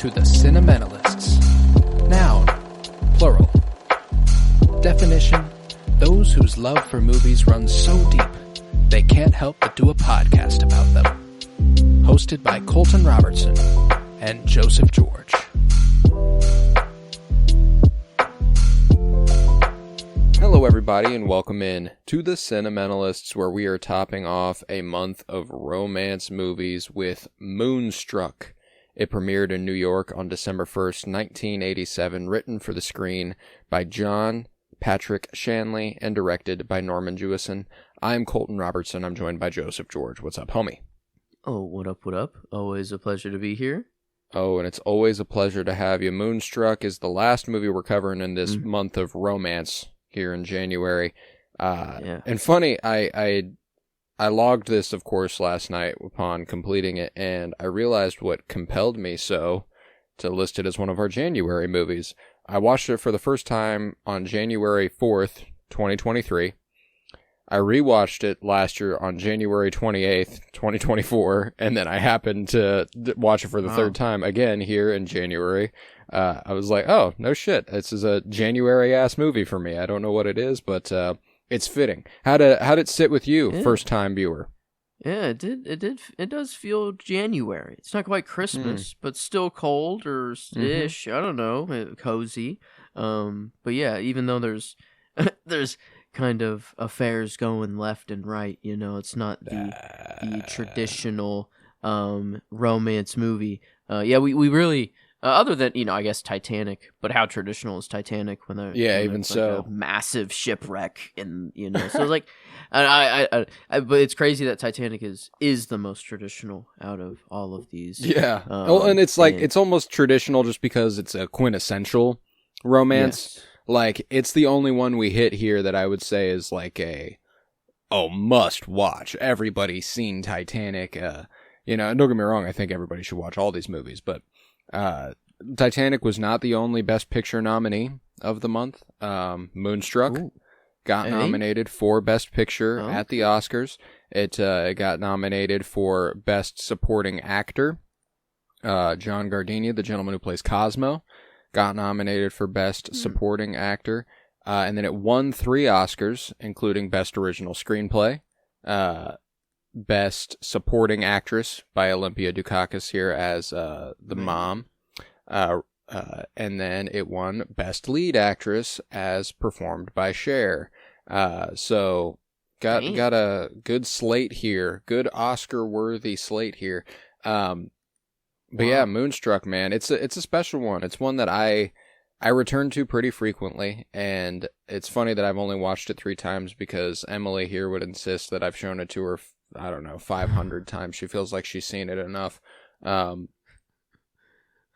to the Cinementalists. Noun, plural. Definition, those whose love for movies runs so deep, they can't help but do a podcast about them. Hosted by Colton Robertson and Joseph George. Hello everybody and welcome in to the Cinementalists, where we are topping off a month of romance movies with Moonstruck. It premiered in New York on December 1st, 1987, written for the screen by John Patrick Shanley and directed by Norman Jewison. I'm Colton Robertson. I'm joined by Joseph George. What's up, homie? Oh, what up, what up? Always a pleasure to be here. Oh, and it's always a pleasure to have you. Moonstruck is the last movie we're covering in this month of romance here in January. And funny, I logged this, of course, last night upon completing it, and I realized what compelled me so to list it as one of our January movies. I watched it for the first time on January 4th, 2023. I rewatched it last year on January 28th, 2024, and then I happened to watch it for the third time again here in January. I was like, oh, no shit. This is a January-ass movie for me. I don't know what it is, but it's fitting. How'd it sit with you, first-time viewer? Yeah, it did. It does feel January. It's not quite Christmas, but still cold or ish. I don't know, cozy. But yeah, even though there's kind of affairs going left and right, you know, it's not the traditional romance movie. We really. Other than, you know, I guess Titanic, but how traditional is Titanic when they're a massive shipwreck, and you know, so it's like, but it's crazy that Titanic is the most traditional out of all of these. Yeah, and it's like it's almost traditional just because it's a quintessential romance. Yes. Like it's the only one we hit here that I would say is like must watch. Everybody's seen Titanic. You know, and don't get me wrong, I think everybody should watch all these movies, but. Titanic was not the only Best Picture nominee of the month. Moonstruck got nominated for Best Picture at the Oscars. It got nominated for Best Supporting Actor. John Gardenia, the gentleman who plays Cosmo, got nominated for Best Supporting Actor. And then it won 3 Oscars, including Best Original Screenplay, Best Supporting Actress by Olympia Dukakis here as the mom. And then it won Best Lead Actress as performed by Cher. So got a good slate here. Good Oscar-worthy slate here. Yeah, Moonstruck, man. It's a special one. It's one that I return to pretty frequently, and it's funny that I've only watched it 3 times because Emily here would insist that I've shown it to her 500 times. She feels like she's seen it enough.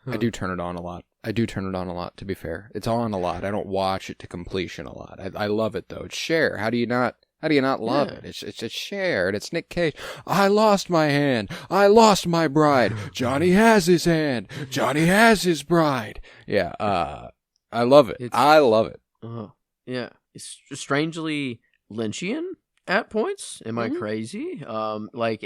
I do turn it on a lot. To be fair. It's on a lot. I don't watch it to completion a lot. I love it, though. It's Cher. How do you not love it? It's Cher, and it's Nick Cage. I lost my hand. I lost my bride. Johnny has his hand. Johnny has his bride. Yeah, I love it. I love it. Yeah. It's strangely Lynchian at points. Am I crazy? Like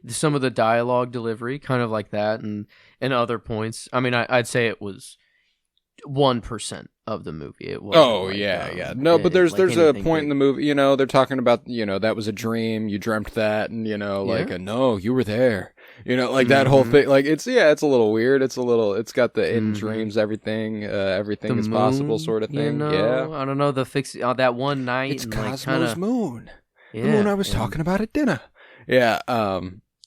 some of the dialogue delivery, kind of like that, and other points. I mean, I'd say it was 1% of the movie. It was. Oh like, yeah. No, but there's a point in the movie. You know, they're talking about that was a dream. You dreamt that, and no, you were there. You know, like that whole thing. Like it's a little weird. It's got the in dreams, everything is possible sort of thing. You know, yeah. I don't know that one night. It's Cosmo's moon. The moon I was talking about at dinner. Yeah,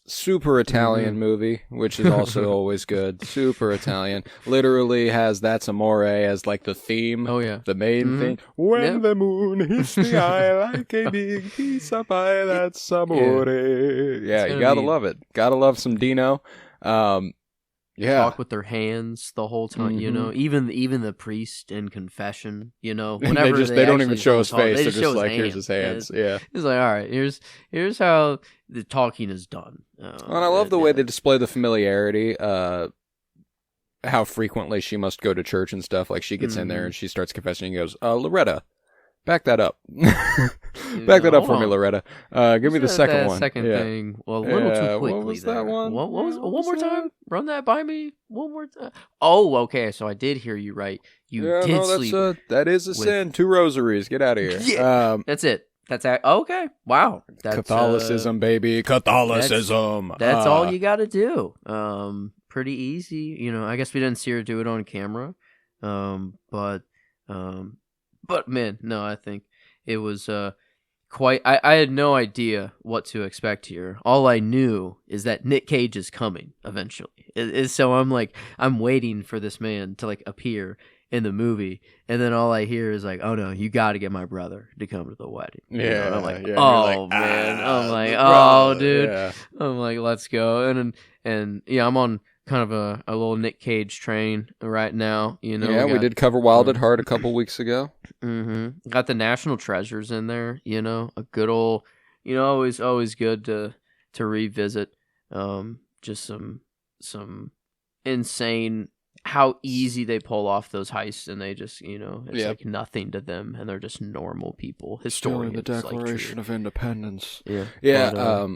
super Italian movie, which is also always good. Super Italian. Literally has That's Amore as like the theme. Oh, yeah. The main thing. When the moon hits the eye like a big piece of pie, that's amore. Yeah, you gotta love it. Gotta love some Dino. Talk with their hands the whole time, you know. Even the priest in confession, you know. Whenever they don't even show his face. They're just like, here's his hands. Yeah, it's like, all right, here's how the talking is done. And I love the way they display the familiarity. How frequently she must go to church and stuff. Like she gets in there and she starts confessing. And he goes, Loretta, Back that up. Back that up for me, Loretta. Give me the second one. Second thing. Well, a little too quickly. What was that one? What was one more time? Run that by me one more time. Oh, okay. So I did hear you right. You did sleep. That is a sin. 2 rosaries. Get out of here. Yeah. That's it. Okay. Wow. That's, Catholicism, baby. Catholicism. That's all you got to do. Pretty easy. You know, I guess we didn't see her do it on camera. But man, no, I think it was quite. I had no idea what to expect here. All I knew is that Nick Cage is coming eventually. So I'm waiting for this man to like appear in the movie, and then all I hear is like, "Oh no, you got to get my brother to come to the wedding." Yeah, you know? And I'm like, yeah. "Oh man," I'm like, "Oh dude," yeah. I'm like, "Let's go." And yeah, I'm on kind of a little Nick Cage train right now. You know, yeah, we did cover Wild at Heart a couple weeks ago. Mm-hmm. Got the National Treasures in there. You know, a good old, you know, always good to revisit. Just some insane. How easy they pull off those heists, and they just, you know, it's like nothing to them, and they're just normal people. Historians, the Declaration of Independence. Yeah, yeah. But,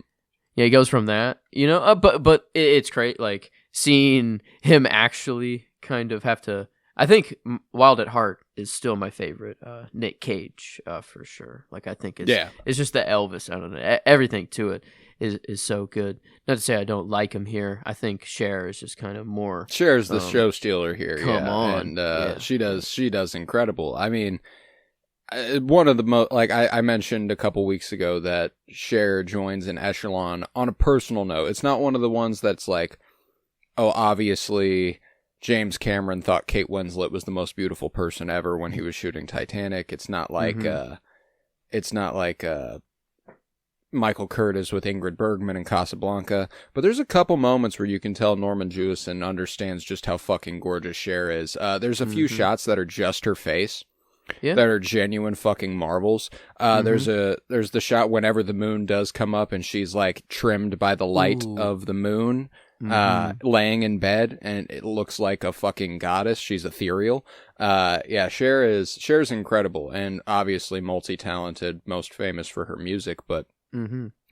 yeah, he goes from that, you know, but it's great, like seeing him actually kind of have to. I think Wild at Heart is still my favorite Nick Cage for sure. Like I think it's just the Elvis. I don't know, everything to it is so good. Not to say I don't like him here. I think Cher is just kind of more. Cher's the show stealer here. Come on, and she does incredible. I mean, one of the most, like I mentioned a couple weeks ago that Cher joins an echelon on a personal note. It's not one of the ones that's like, oh, obviously James Cameron thought Kate Winslet was the most beautiful person ever when he was shooting Titanic. It's not like Michael Curtis with Ingrid Bergman in Casablanca, but there's a couple moments where you can tell Norman Jewison understands just how fucking gorgeous Cher is. There's a few shots that are just her face, that are genuine fucking marvels. There's the shot whenever the moon does come up and she's like trimmed by the light of the moon, laying in bed, and it looks like a fucking goddess. She's ethereal. Cher's incredible, and obviously multi-talented, most famous for her music, but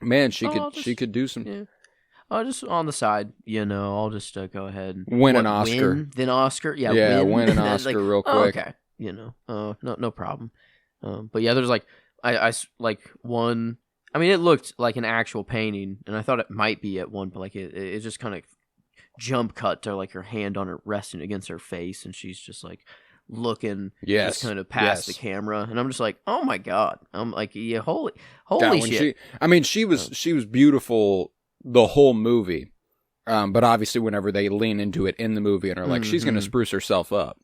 man, she could do some. Yeah. Oh, just on the side, you know. I'll just go ahead and win an Oscar. Then Oscar, win an Oscar like, real quick. Okay, you know, no problem. But yeah, there's like I like one. I mean, it looked like an actual painting, and I thought it might be at one, but like it just kind of jump cut to like her hand on her resting against her face, and she's just like looking just kind of past the camera, and I'm just like, oh my god. I'm like, yeah, holy shit. She was beautiful the whole movie, but obviously whenever they lean into it in the movie and are like, she's gonna spruce herself up,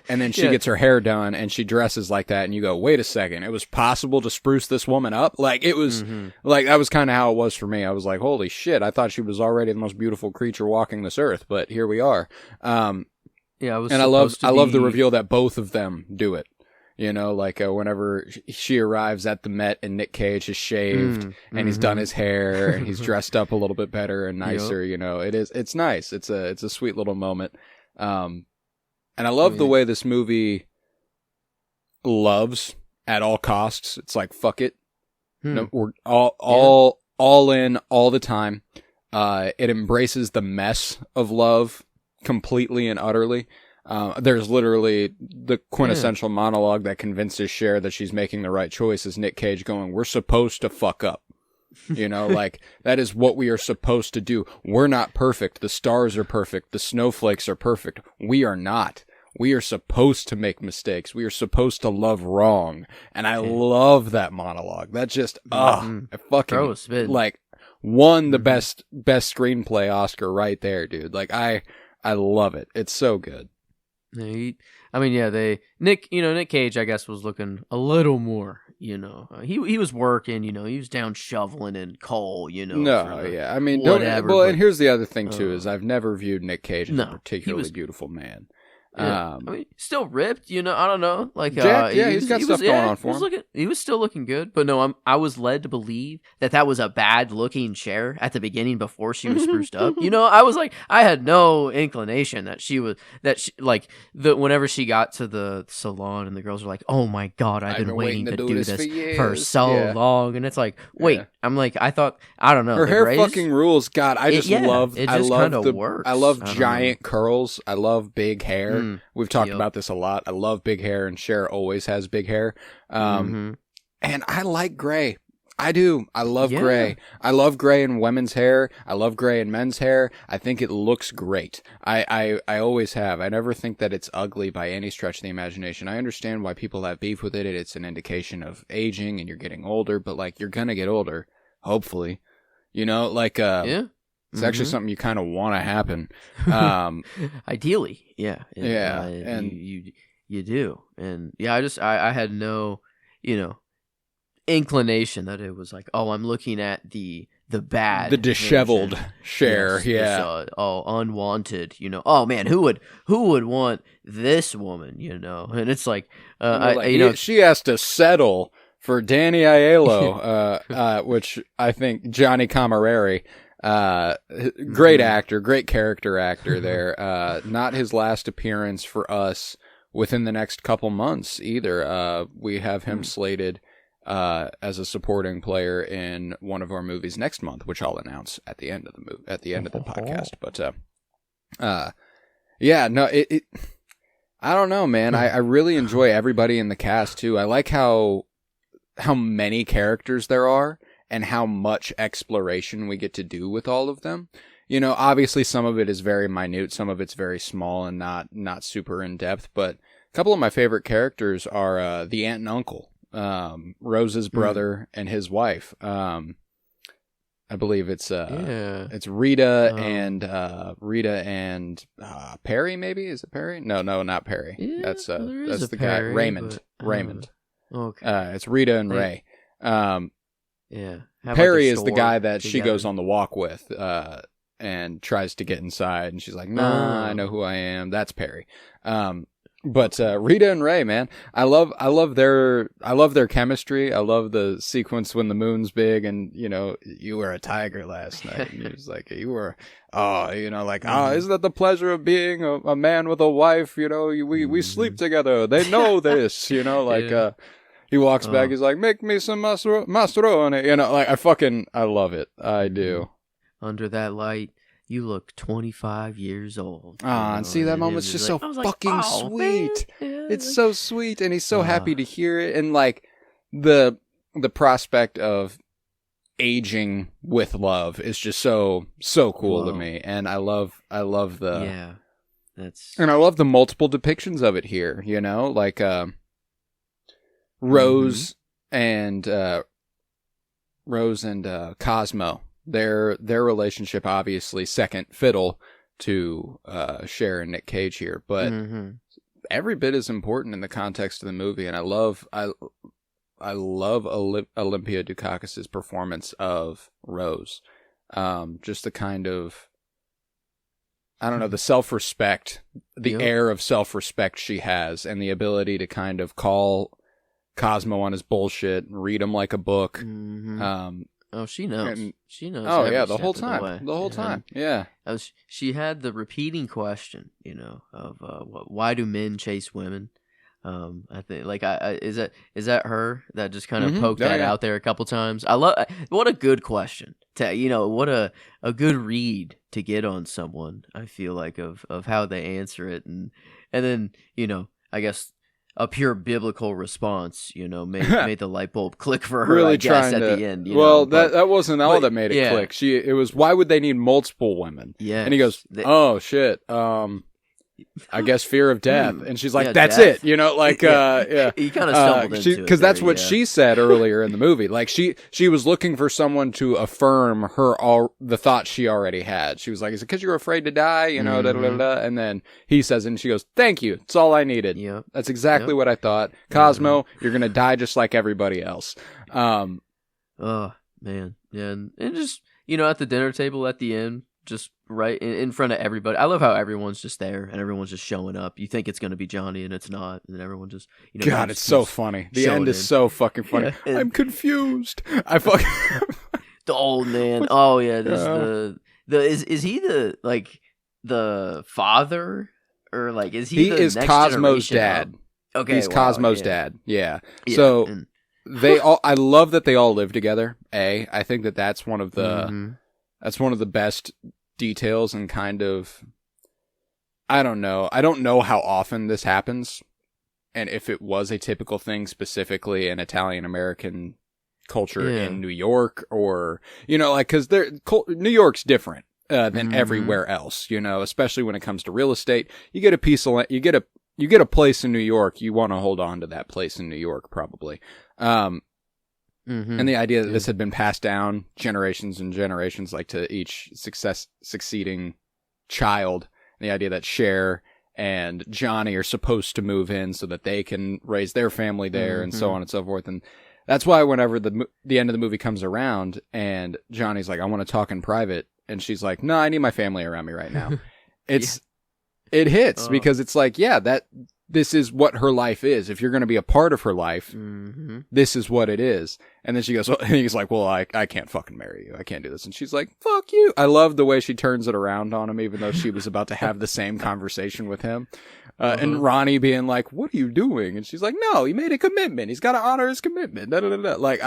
and then she gets her hair done and she dresses like that, and you go, wait a second, it was possible to spruce this woman up? Like it was like, that was kind of how it was for me. I was like, holy shit, I thought she was already the most beautiful creature walking this earth, but here we are. Yeah, I love the reveal that both of them do it. You know, like whenever she arrives at the Met and Nick Cage is shaved and he's done his hair and he's dressed up a little bit better and nicer. You know, it's nice. It's a sweet little moment. And I love the way this movie loves at all costs. It's like, fuck it. No, we're all in all the time. It embraces the mess of love completely and utterly. There's literally the quintessential monologue that convinces Cher that she's making the right choice is Nick Cage going, we're supposed to fuck up. You know, like, that is what we are supposed to do. We're not perfect. The stars are perfect. The snowflakes are perfect. We are not. We are supposed to make mistakes. We are supposed to love wrong. And I love that monologue. That just, I fucking, like, won the best screenplay Oscar right there, dude. Like, I love it. It's so good. Nick Cage, I guess, was looking a little more, you know. He was working, you know. He was down shoveling in coal, you know. I mean, and here's the other thing too: is I've never viewed Nick Cage as a particularly beautiful man. Yeah. I mean, still ripped, I don't know. Like, Jack, he's got stuff going on for him. He was still looking good, but no, I was led to believe that was a bad looking Cher at the beginning before she was spruced up. I was like, I had no inclination whenever she got to the salon and the girls were like, oh my God, I've been waiting to do this for so long. And it's like, wait, I'm like, I thought, I don't know. Her hair fucking rules. God, I just love, it just kind of works. I love giant curls. I love big hair. We've talked about this a lot. I love big hair, and Cher always has big hair. And I like gray. I do. I love gray. I love gray in women's hair. I love gray in men's hair. I think it looks great. I always have. I never think that it's ugly by any stretch of the imagination. I understand why people have beef with it. It's an indication of aging and you're getting older, but like you're going to get older, hopefully. It's actually something you kind of want to happen. Ideally, yeah. And you do. And I had no, inclination that it was like, oh, I'm looking at the bad, the disheveled version. Cher, unwanted, oh man, who would want this woman, and it's like, she has to settle for Danny Aiello, which I think Johnny Camerari, great actor, great character actor there. Not his last appearance for us within the next couple months either. We have him slated as a supporting player in one of our movies next month, which I'll announce at the end of the podcast. But I don't know, man. I really enjoy everybody in the cast too. I like how many characters there are and how much exploration we get to do with all of them. Obviously some of it is very minute, some of it's very small and not super in depth, but a couple of my favorite characters are the aunt and uncle, Rose's brother and his wife. I believe it's Rita and Perry, maybe? Is it Perry? No, not Perry. Yeah, that's the Perry, guy, Raymond. but, Raymond. Okay. It's Rita and Ray. Yeah. Perry is the guy that she goes on the walk with, and tries to get inside, and she's like, "Nah, I know who I am." That's Perry. But Rita and Ray, man, I love their chemistry. I love the sequence when the moon's big, and you were a tiger last night, and it's like you were, isn't that the pleasure of being a man with a wife? We sleep together. They know this, He walks back. He's like, "Make me some mascarone." I love it. I do. Under that light, you look 25 years old. And see, that moment's just so fucking sweet. Yeah, it's so sweet, and he's so happy to hear it, and the prospect of aging with love is just so cool to me, and I love the and I love the multiple depictions of it here. Rose and Cosmo, their relationship obviously second fiddle to Cher and Nick Cage here, but every bit as important in the context of the movie. And I love Olympia Dukakis's performance of Rose. Just the kind of, I don't know, the self-respect, the air of self-respect she has, and the ability to kind of call Cosmo on his bullshit and read him like a book. She knows. She knows. Oh yeah, the whole time. Yeah. She had the repeating question, of why do men chase women? I think is that her that just kind of poked out there a couple times. I love, what a good question what a good read to get on someone. I feel like of how they answer it, and then I guess a pure biblical response, made the light bulb click for her. Really, I guess, at the end. That wasn't all that made it click. It was, why would they need multiple women? Yeah, and he goes, "Oh shit, I guess fear of death." And she's like, "That's it," He kind of stumbled into it because that's what she said earlier in the movie. Like she was looking for someone to affirm the thought she already had. She was like, "Is it because you're afraid to die?" Da, da, da, da. And then he says, and she goes, "Thank you. It's all I needed." Yeah, that's exactly what I thought. Cosmo, you're gonna die just like everybody else. Oh man, yeah, and just at the dinner table at the end, just right in front of everybody. I love how everyone's just there and everyone's just showing up. You think it's gonna be Johnny and it's not, and then everyone just God, it's so funny. The end is so fucking funny. Yeah, I'm confused. I fucking the old man. Oh yeah, this is he the father, or like is he the is next Cosmo's generation dad. Okay, he's Cosmo's dad. Yeah. So they all. I love that they all live together. I think that's one of the that's one of the best details, and kind of, I don't know how often this happens, and if it was a typical thing specifically in Italian American culture in New York, or because New York's different than everywhere else, especially when it comes to real estate. You get a piece of you get a place in New York, you want to hold on to that place in New York, probably. And the idea that this had been passed down generations and generations, like to each succeeding child, and the idea that Cher and Johnny are supposed to move in so that they can raise their family there, and so on and so forth. And that's why whenever the end of the movie comes around and Johnny's like, I want to talk in private, and she's like, no, I need my family around me right now. It hits because it's like, this is what her life is. If you're going to be a part of her life, this is what it is. And then she goes, and he's like, well, I can't fucking marry you. I can't do this. And she's like, fuck you. I love the way she turns it around on him, even though she was about to have the same conversation with him. And Ronnie being like, what are you doing? And she's like, no, he made a commitment. He's got to honor his commitment. Da, da, da, da. Like,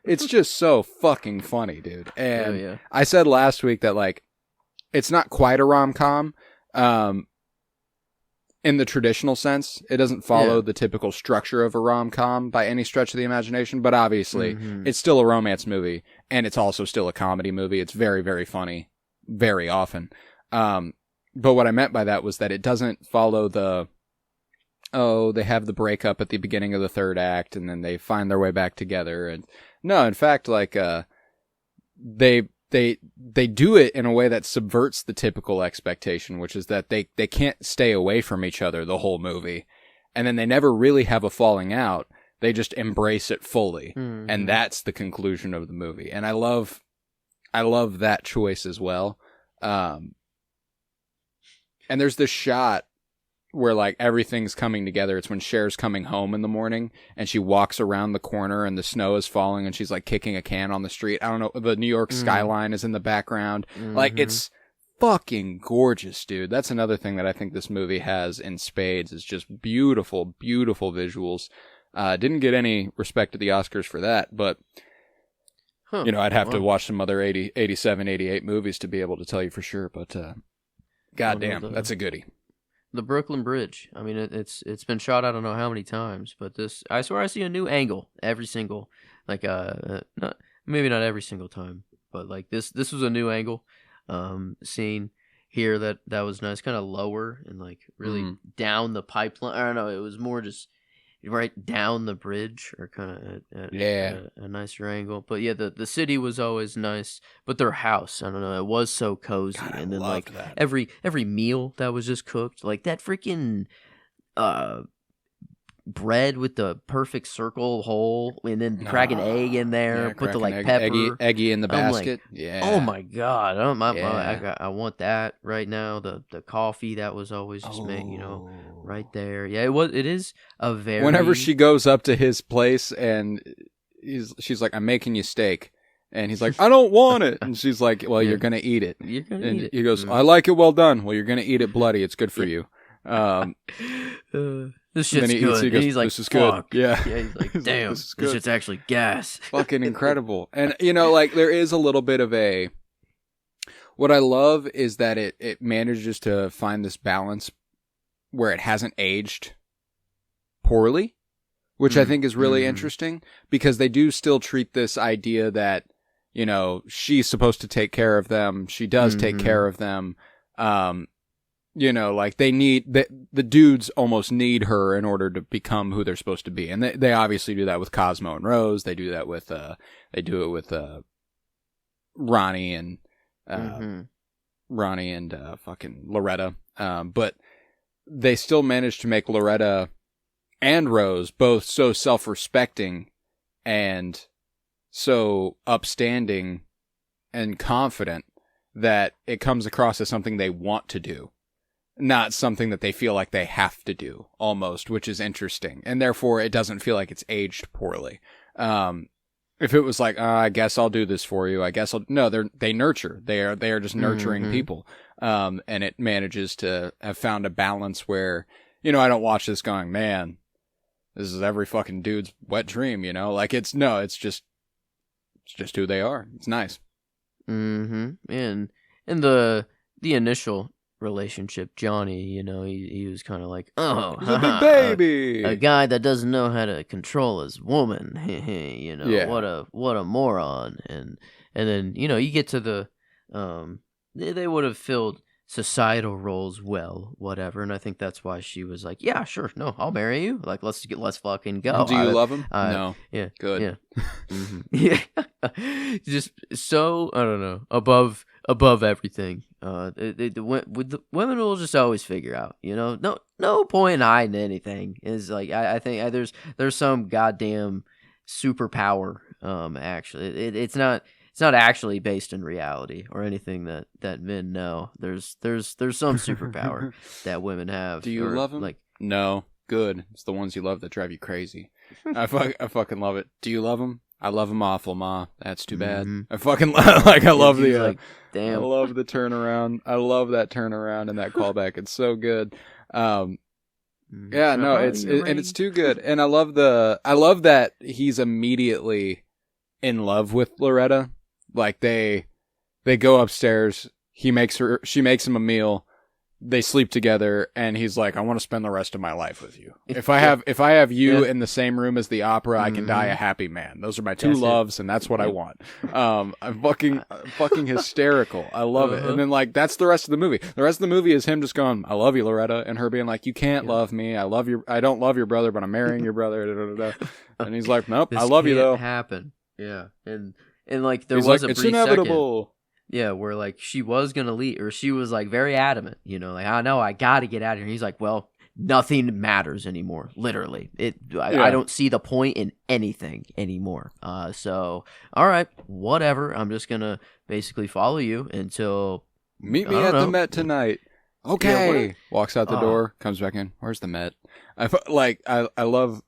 it's just so fucking funny, dude. And I said last week that, like, it's not quite a rom-com. In the traditional sense, it doesn't follow the typical structure of a rom-com by any stretch of the imagination, but obviously it's still a romance movie, and it's also still a comedy movie. It's very, very funny, very often. But what I meant by that was that it doesn't follow they have the breakup at the beginning of the third act, and then they find their way back together. And no, in fact, like, they do it in a way that subverts the typical expectation, which is that they can't stay away from each other the whole movie. And then they never really have a falling out. They just embrace it fully. And that's the conclusion of the movie. And I love that choice as well. And there's this shot where, like, everything's coming together. It's when Cher's coming home in the morning and she walks around the corner and the snow is falling and she's like kicking a can on the street. I don't know. The New York skyline is in the background. Like, it's fucking gorgeous, dude. That's another thing that I think this movie has in spades, is just beautiful, beautiful visuals. Didn't get any respect at the Oscars for that, but I'd have to watch some other 87, 88 movies to be able to tell you for sure. But goddamn, that's a goodie. The Brooklyn Bridge. I mean, it's been shot I don't know how many times, but I swear I see a new angle every single, like, maybe not every single time, but like this was a new angle. Seeing here that was nice, kind of lower and like really down the pipeline. I don't know, it was more just right down the bridge, or kind of at a nicer angle. But yeah, the city was always nice, but their house, I don't know, it was so cozy. God, and then like that. every meal that was just cooked, like that freaking bread with the perfect circle hole, and then crack an egg in there, put the like pepper, eggy in the basket. Like, oh my god, I want that right now. The coffee that was always just made, right there. Yeah, it is a very. Whenever she goes up to his place and she's like, I'm making you steak. And he's like, I don't want it. And she's like, well, you're going to eat it. You're going to eat it. He goes, I like it well done. Well, you're going to eat it bloody. It's good for you. This shit's good. He goes, he's like, this is good. Yeah. He's like, damn, this shit's actually gas. Fucking incredible. And, like, there is a little bit of what I love is that it manages to find this balance where it hasn't aged poorly, which I think is really interesting, because they do still treat this idea that, she's supposed to take care of them. She does take care of them. Like they need the dudes almost need her in order to become who they're supposed to be. And they obviously do that with Cosmo and Rose. They do that with, Ronnie and, fucking Loretta. But they still manage to make Loretta and Rose both so self-respecting and so upstanding and confident that it comes across as something they want to do, not something that they feel like they have to do, almost, which is interesting. And therefore, it doesn't feel like it's aged poorly. If it was like, I guess I'll do this for you, I guess I'll... No, they nurture. They are just nurturing people. And it manages to have found a balance where, you know, I don't watch this going, man, this is every fucking dude's wet dream, you know? Like, it's just who they are. It's nice. And the initial relationship, Johnny, you know, he was kind of like, oh, he's a big baby, a guy that doesn't know how to control his woman, you know, what a moron. And then, you know, you get to the they would have filled societal roles well, whatever, and I think that's why she was like, yeah, sure, no, I'll marry you, like, let's fucking go. Do you love him? No. Yeah, good. Yeah. Yeah. Just so, I don't know, above everything. The women will just always figure out, you know, no point in hiding anything. Is like, I think there's some goddamn superpower. Actually, it's not actually based in reality or anything that men know. There's some superpower that women have. Do you love him? Like, no. Good. It's the ones you love that drive you crazy. I fucking love it. Do you love him? I love him awful, Ma. That's too bad. I fucking like. I love the. Like, damn. I love the turnaround. I love that turnaround and that callback. It's so good. Yeah, no, it's too good, and I love that he's immediately in love with Loretta. Like they go upstairs. She makes him a meal. They sleep together, and he's like, "I want to spend the rest of my life with you. If I have you in the same room as the opera, I can die a happy man. Those are my two loves, and that's what I want." I'm fucking hysterical. I love it. And then like that's the rest of the movie. The rest of the movie is him just going, "I love you, Loretta," and her being like, "You can't love me. I don't love your brother, but I'm marrying your brother." Da, da, da, da. And he's like, "Nope, I love you though." Happen. Yeah, and like there he's was like, a it's brief inevitable. Second. Yeah, where like she was gonna leave, or she was like very adamant, you know, like, I know I gotta get out of here. And he's like, well, nothing matters anymore. Literally, I don't see the point in anything anymore. So all right, whatever. I'm just gonna basically follow you until meet me at the Met tonight. Okay. Yeah, walks out the door, comes back in. Where's the Met? I love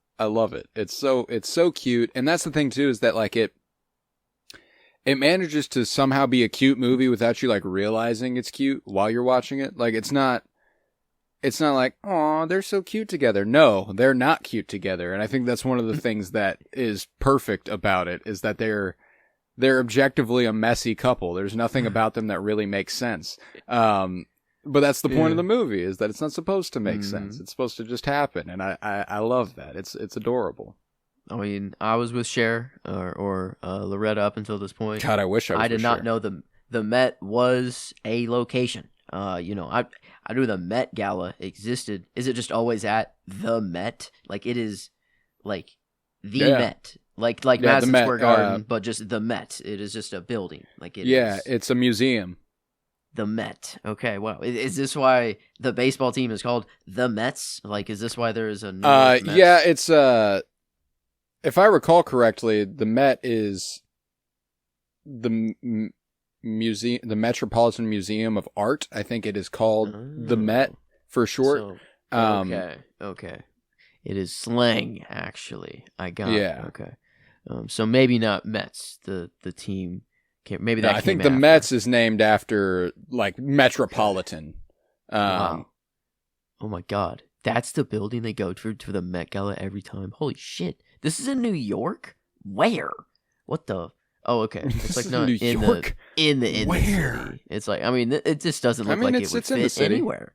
it. It's so cute, and that's the thing too, is that like it manages to somehow be a cute movie without you like realizing it's cute while you're watching it. Like it's not like, oh, they're so cute together. No, they're not cute together. And I think that's one of the things that is perfect about it, is that they're objectively a messy couple. There's nothing about them that really makes sense. But that's the point of the movie, is that it's not supposed to make sense. It's supposed to just happen. And I love that. It's adorable. I mean, I was with Cher or Loretta up until this point. God, I wish I was. I did not know the Met was a location. You know, I knew the Met Gala existed. Is it just always at the Met? Like it is, like the Met, like Madison Square Garden, but just the Met. It is just a building. Like it. Yeah, it's a museum. The Met. Okay, wow. Is this why the baseball team is called the Mets? Like, is this why there is a Mets? Yeah, it's if I recall correctly, the Met is the museum, the Metropolitan Museum of Art. I think it is called the Met for short. So, okay. It is slang, actually. I got it. Okay. So maybe not Mets, the team. Maybe that. I think the Mets is named after like Metropolitan. Wow. Oh my God, that's the building they go to the Met Gala every time. Holy shit. This is in New York? Where? What the? Oh, okay. It's like not in the city. It's like, I mean, it just doesn't look like it would fit anywhere.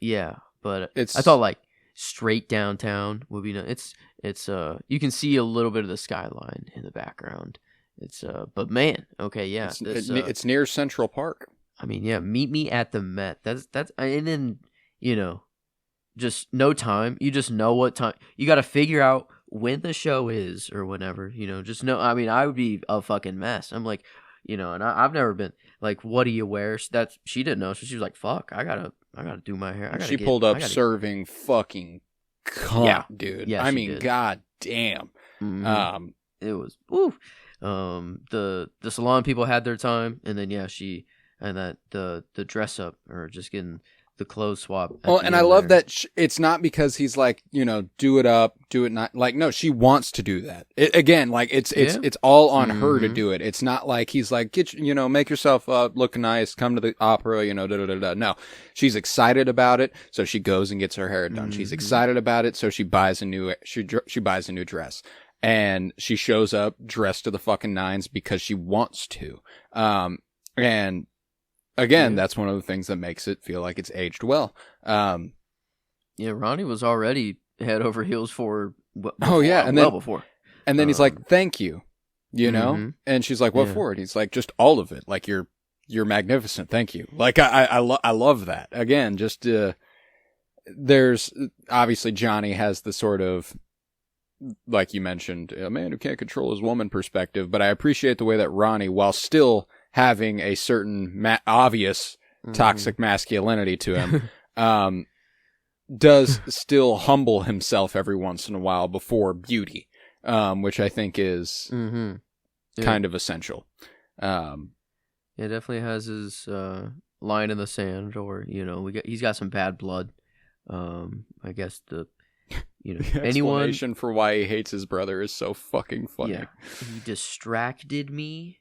Yeah, but I thought like straight downtown would be nice. It's you can see a little bit of the skyline in the background. But man, okay, yeah, it's near Central Park. I mean, yeah, meet me at the Met. That's and then, you know, just no time. You just know what time. You got to figure out when the show is or whenever, you know, just know. I mean, I would be a fucking mess. I'm like, you know, and I've never been like, what do you wear? She didn't know. So she was like, fuck, I gotta do my hair. She pulled up serving fucking cunt, dude. Yeah, I mean, god damn. it was woo. The salon people had their time, and then the dress up or just getting the clothes swap. Well, and I love that it's not because he's like, do it up, do it not. Like, no, she wants to do that. Again, like it's all on her to do it. It's not like he's like, get make yourself up, look nice, come to the opera, da da da da. No, she's excited about it, so she goes and gets her hair done. She's excited about it, so she buys a new dress, and she shows up dressed to the fucking nines because she wants to. And again, that's one of the things that makes it feel like it's aged well. Ronnie was already head over heels for before. And then he's like, "Thank you," and she's like, "What for?" And he's like, "Just all of it. Like you're magnificent. Thank you." Like I love that. Again, just there's obviously Johnny has the sort of, like you mentioned, a man who can't control his woman perspective, but I appreciate the way that Ronnie, while still having a certain obvious toxic masculinity to him, does still humble himself every once in a while before beauty, which I think is kind of essential. It definitely has his line in the sand, or he's got some bad blood. I guess the explanation for why he hates his brother is so fucking funny. Yeah, he distracted me.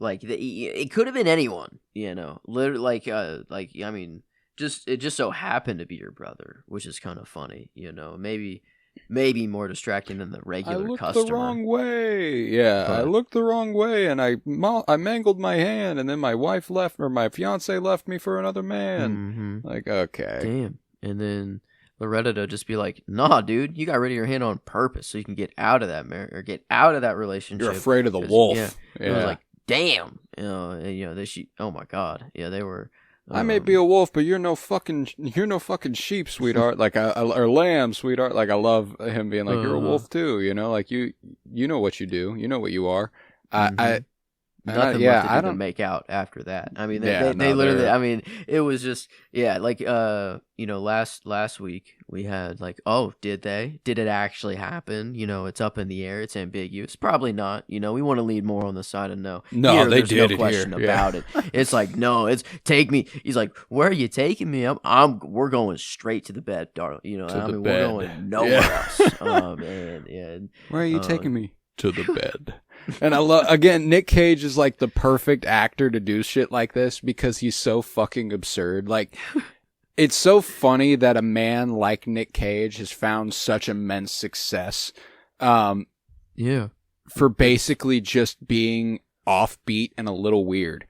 Like it could have been anyone, literally. It just so happened to be your brother, which is kind of funny, maybe more distracting than the regular customer. I looked the wrong way. Yeah, I looked the wrong way, and I mangled my hand, and then my wife left, or my fiance left me for another man. Like, okay, damn. And then Loretta to just be like, "Nah, dude, you got rid of your hand on purpose so you can get out of that marriage or get out of that relationship. You're afraid of the wolf." Yeah. I was like, damn, oh my god, they were. I may be a wolf, but you're no fucking sheep, sweetheart. Like or lamb, sweetheart. Like I love him being like, you're a wolf too. Like you know what you do. You know what you are. Nothing left to do to make out after that. I mean, they literally. I mean, it was just like last week we had like, oh, did it actually happen? It's up in the air. It's ambiguous. Probably not. We want to lead more on the side of no. No, here, they there's did no question it about it. It's like, no, it's take me. He's like, where are you taking me? We're going straight to the bed, darling. We're going nowhere else. Where are you taking me? To the bed. And I love, again, Nick Cage is like the perfect actor to do shit like this because he's so fucking absurd. Like, it's so funny that a man like Nick Cage has found such immense success. For basically just being offbeat and a little weird.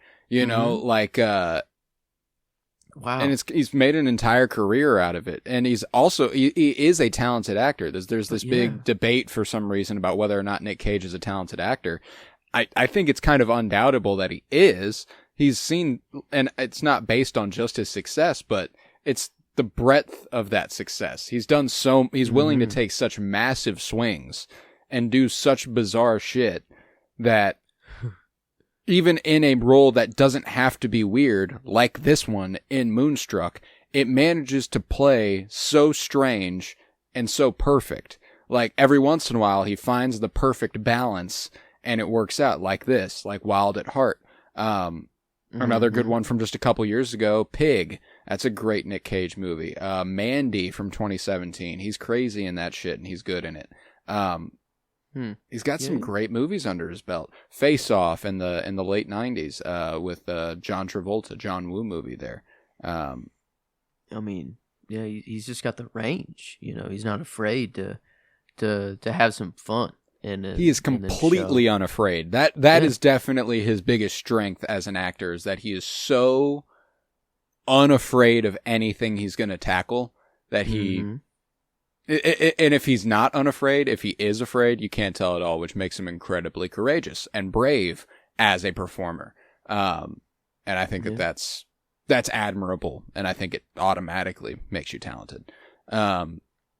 Wow. And he's made an entire career out of it. And he's also, he is a talented actor. There's this big debate for some reason about whether or not Nick Cage is a talented actor. I think it's kind of undoubtable that he is. He's seen, and it's not based on just his success, but it's the breadth of that success. He's willing to take such massive swings and do such bizarre shit that even in a role that doesn't have to be weird, like this one in Moonstruck, it manages to play so strange and so perfect. Like, every once in a while, he finds the perfect balance, and it works out like this, like Wild at Heart. Another good one from just a couple years ago, Pig. That's a great Nick Cage movie. Mandy from 2017. He's crazy in that shit, and he's good in it. He's got some great movies under his belt. Face Off in the late 90s with John Travolta, John Woo movie there. He's just got the range. He's not afraid to have some fun. He is completely unafraid. That is definitely his biggest strength as an actor, is that he is so unafraid of anything he's going to tackle that he... And if he's not unafraid, if he is afraid, you can't tell at all, which makes him incredibly courageous and brave as a performer. And I think that's admirable, and I think it automatically makes you talented.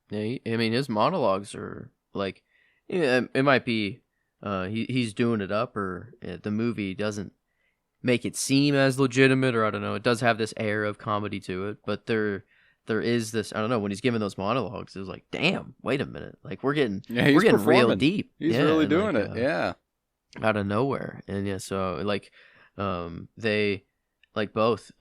His monologues are like, it might be he's doing it up, or the movie doesn't make it seem as legitimate, or I don't know. It does have this air of comedy to it, but they're there is this, I don't know, when he's giving those monologues, it was like, damn, wait a minute, like we're getting he's real deep. He's really doing it. Yeah, out of nowhere. And yeah, so like they like both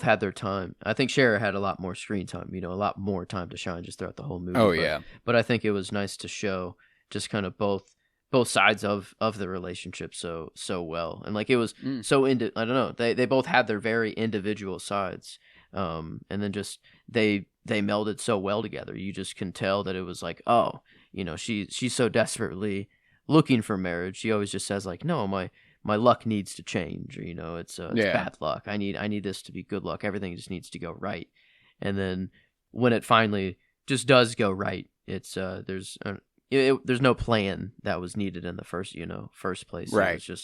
had their time. I think Cher had a lot more screen time, a lot more time to shine just throughout the whole movie. But I think it was nice to show just kind of both sides of the relationship so well. And like it was so I don't know, they both had their very individual sides. And then just they melded so well together. You just can tell that it was like, oh, she's so desperately looking for marriage. She always just says like, no, my luck needs to change, or it's bad luck. I need this to be good luck. Everything just needs to go right. And then when it finally just does go right, it's there's no plan that was needed in the first place. Right. So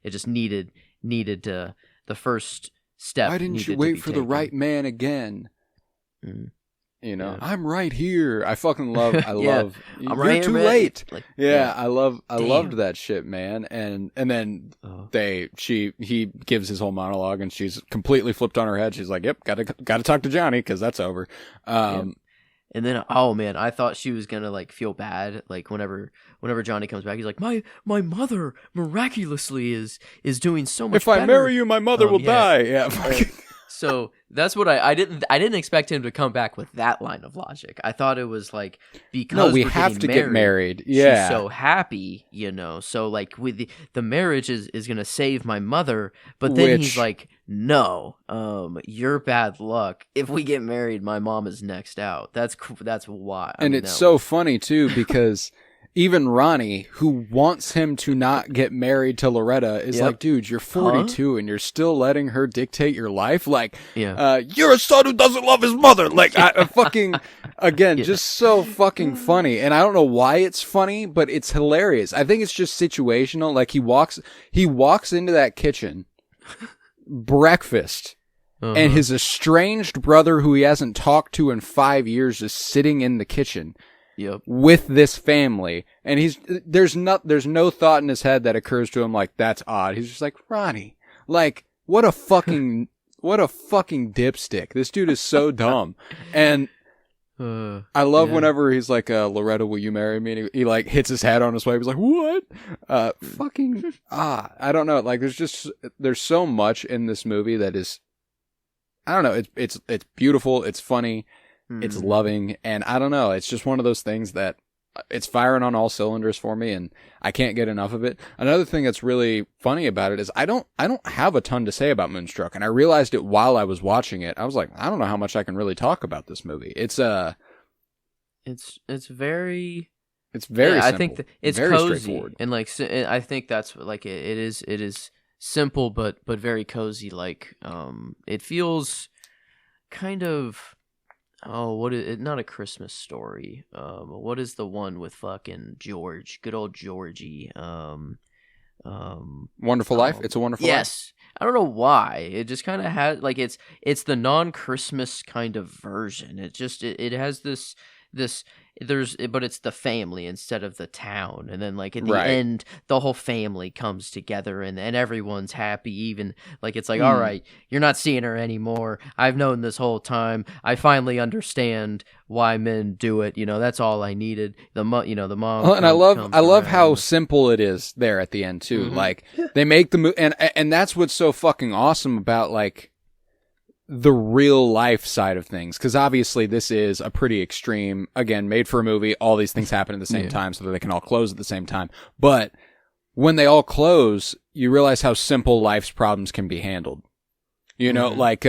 it just needed the first step. Why didn't you wait for the right man again? I'm right here. I fucking love. Love. I'm right here, too man. late. Like, I loved that shit, man. And then he gives his whole monologue, and she's completely flipped on her head. She's like, "Yep, gotta talk to Johnny because that's over." And then, oh man, I thought she was gonna like feel bad. Like whenever Johnny comes back, he's like, my mother miraculously is doing so much better. If I marry you, my mother will die. Yeah. So that's what I didn't expect him to come back with that line of logic. I thought it was like, because we have to get married. Yeah. She's so happy, So like with the marriage is gonna save my mother, but then he's like, no, you're bad luck. If we get married, my mom is next out. That's why. And it's so funny too, because even Ronnie, who wants him to not get married to Loretta, is like, dude, you're 42 and you're still letting her dictate your life? Like, you're a son who doesn't love his mother. Like, I fucking, again, just so fucking funny. And I don't know why it's funny, but it's hilarious. I think it's just situational. Like, he walks into that kitchen, breakfast, and his estranged brother, who he hasn't talked to in 5 years, is sitting in the kitchen. Yep. With this family, and there's no thought in his head that occurs to him like, that's odd. He's just like, Ronnie, like, what a fucking dipstick. This dude is so dumb. And I love whenever he's like, Loretta, will you marry me? And he like hits his head on his wife. He's like, what? I don't know. Like, there's so much in this movie that is, I don't know. It's beautiful. It's funny. It's loving, and I don't know. It's just one of those things that it's firing on all cylinders for me, and I can't get enough of it. Another thing that's really funny about it is I don't have a ton to say about Moonstruck, and I realized it while I was watching it. I was like, I don't know how much I can really talk about this movie. It's very simple. I think it's very cozy, straightforward, and like I think that's like it is simple but very cozy. Like it feels kind of. Oh, what is it? Not A Christmas Story. What is the one with fucking George? Good old Georgie. Wonderful Life. It's a Wonderful Life. Yes. I don't know why. It just kind of has like it's the non-Christmas kind of version. It just it has this but it's the family instead of the town, and then like at the end the whole family comes together and everyone's happy. Even like it's like all right, you're not seeing her anymore. I've known this whole time. I finally understand why men do it. That's all I needed. The mom. And I love how simple it is there at the end too. Like they make the move, and that's what's so fucking awesome about like the real life side of things, because obviously this is a pretty extreme, again, made for a movie. All these things happen at the same time so that they can all close at the same time. But when they all close, you realize how simple life's problems can be handled. Like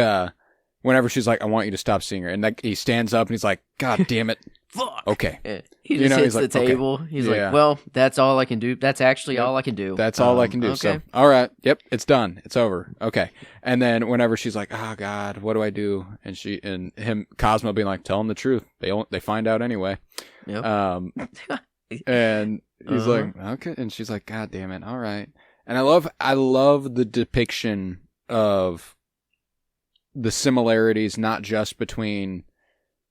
whenever she's like, I want you to stop seeing her, and like he stands up and he's like, God damn it. Fuck. Okay. Yeah. He just hits the table. Okay. He's like, well, that's all I can do. That's actually all I can do. That's all I can do. Okay. So, all right. Yep. It's done. It's over. Okay. And then whenever she's like, oh God, what do I do? And Cosmo being like, tell him the truth. They find out anyway. Yep. And he's like, okay. And she's like, God damn it. All right. And I love the depiction of the similarities, not just between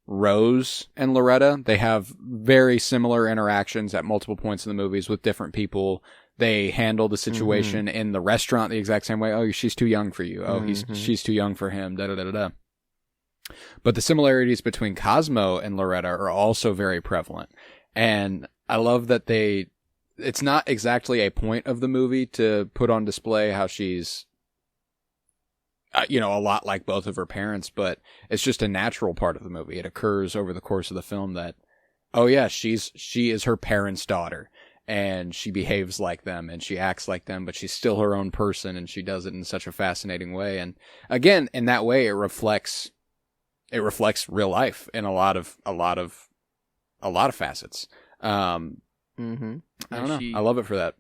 Rose and Loretta. They have very similar interactions at multiple points in the movies with different people. They handle the situation in the restaurant the exact same way. Oh, she's too young for you. Oh, she's too young for him. Da da da da da. But the similarities between Cosmo and Loretta are also very prevalent. And I love that it's not exactly a point of the movie to put on display how she's, a lot like both of her parents, but it's just a natural part of the movie. It occurs over the course of the film that, oh yeah, she is her parents' daughter, and she behaves like them and she acts like them, but she's still her own person, and she does it in such a fascinating way. And again, in that way, it reflects real life in a lot of facets. I don't know. I love it for that.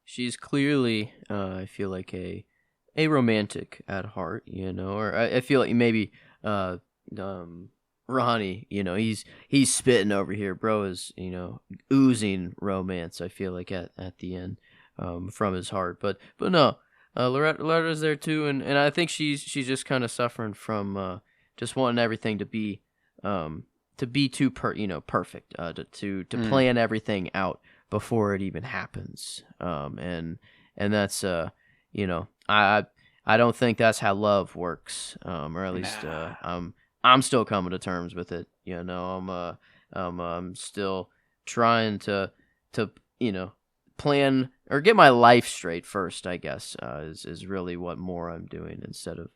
She's clearly, I feel like a romantic at heart, or I feel like maybe Ronnie, he's spitting over here. Bro is, oozing romance, I feel like at the end, from his heart. But no, Loretta's there too, and I think she's just kind of suffering from just wanting everything to be too perfect, to plan everything out before it even happens. And that's I don't think that's how love works, or at least I'm still coming to terms with it. I'm still trying to plan or get my life straight first, I guess, is really what more I'm doing instead of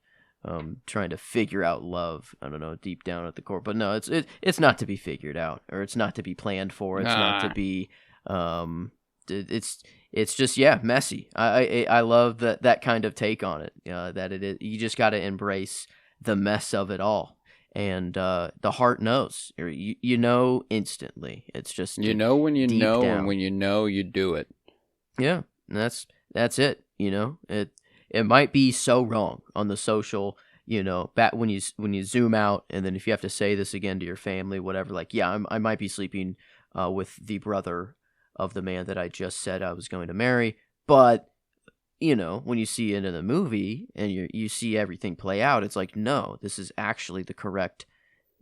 trying to figure out love. I don't know, deep down at the core. But no, it's not to be figured out, or it's not to be planned for. It's not to be. It's just messy. I love that kind of take on it. That it is, you just got to embrace the mess of it all, and the heart knows. Or you know instantly. It's just when you know, down. And when you know, you do it. Yeah, and that's it. It might be so wrong on the social, back when you zoom out, and then if you have to say this again to your family, whatever, like, I might be sleeping with the brother of the man that I just said I was going to marry, but when you see it in a movie and you see everything play out, it's like, no, this is actually the correct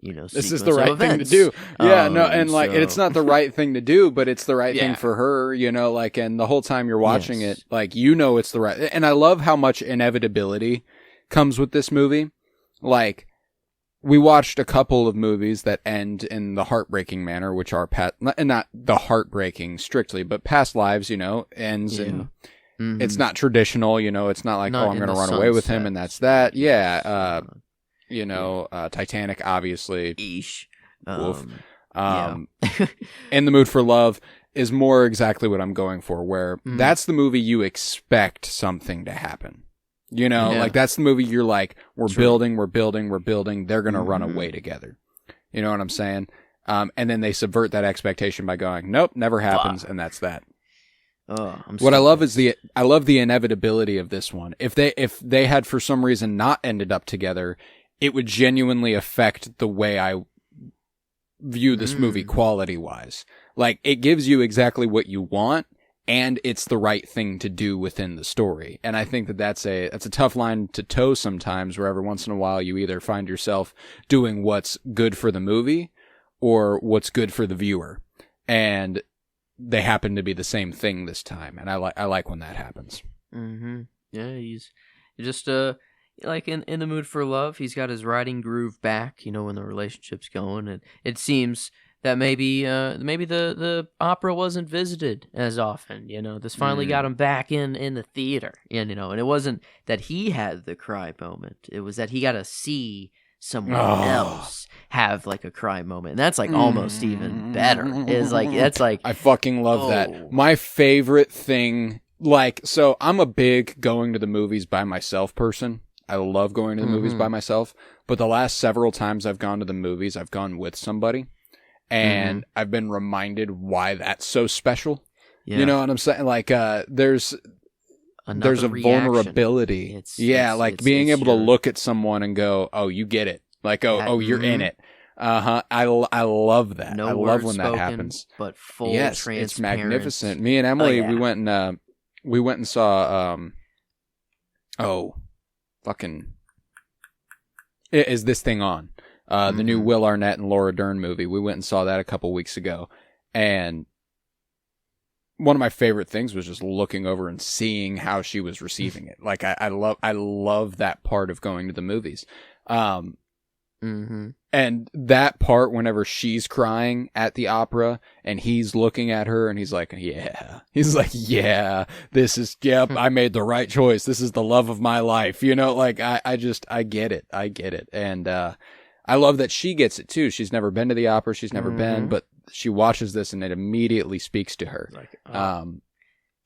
this is the right thing to do. Yeah, no, and like, and it's not the right thing to do, but it's the right thing for her, like, and the whole time you're watching it, like, it's the right, and I love how much inevitability comes with this movie. Like, we watched a couple of movies that end in the heartbreaking manner, which are not the heartbreaking strictly, but Past Lives, ends and it's not traditional, it's not like, I'm going to run away with him and that's that. Yeah. Titanic, obviously. Eesh. Woof. In the Mood for Love is more exactly what I'm going for, where that's the movie you expect something to happen. Like, that's the movie you're like, we're building. They're going to run away together. You know what I'm saying? And then they subvert that expectation by going, nope, never happens. And that's that. What I love is I love the inevitability of this one. If they had for some reason not ended up together, it would genuinely affect the way I view this movie quality wise. Like, it gives you exactly what you want, and it's the right thing to do within the story. And I think that's a tough line to toe sometimes, where every once in a while you either find yourself doing what's good for the movie or what's good for the viewer. And they happen to be the same thing this time. And I like when that happens. Mm-hmm. Yeah, he's just like in the Mood for Love, he's got his writing groove back, when the relationship's going, and it seems that maybe the opera wasn't visited as often, this finally got him back in the theater, and it wasn't that he had the cry moment, it was that he got to see someone else have like a cry moment, and that's like almost even better. Is like, that's like, I fucking love that. My favorite thing, like, so I'm a big going to the movies by myself person. I love going to the movies by myself, but the last several times I've gone to the movies, I've gone with somebody, and I've been reminded why that's so special. Yeah. You know what I'm saying? Like, there's a vulnerability. It's being able to look at someone and go, "Oh, you get it." Like, you're in it. I love that. I love when that happens. But full transparency. It's magnificent. Me and Emily, we went and saw. Fucking, is this thing on? The new Will Arnett and Laura Dern movie. We went and saw that a couple weeks ago, and one of my favorite things was just looking over and seeing how she was receiving it. Like, I love that part of going to the movies. Mm-hmm. And that part, whenever she's crying at the opera and he's looking at her and he's like, yeah. He's like, yeah, this is, yep, I made the right choice. This is the love of my life. You know, like, I get it. I get it. And, I love that she gets it too. She's never been to the opera. She's never been, but she watches this and it immediately speaks to her. Like,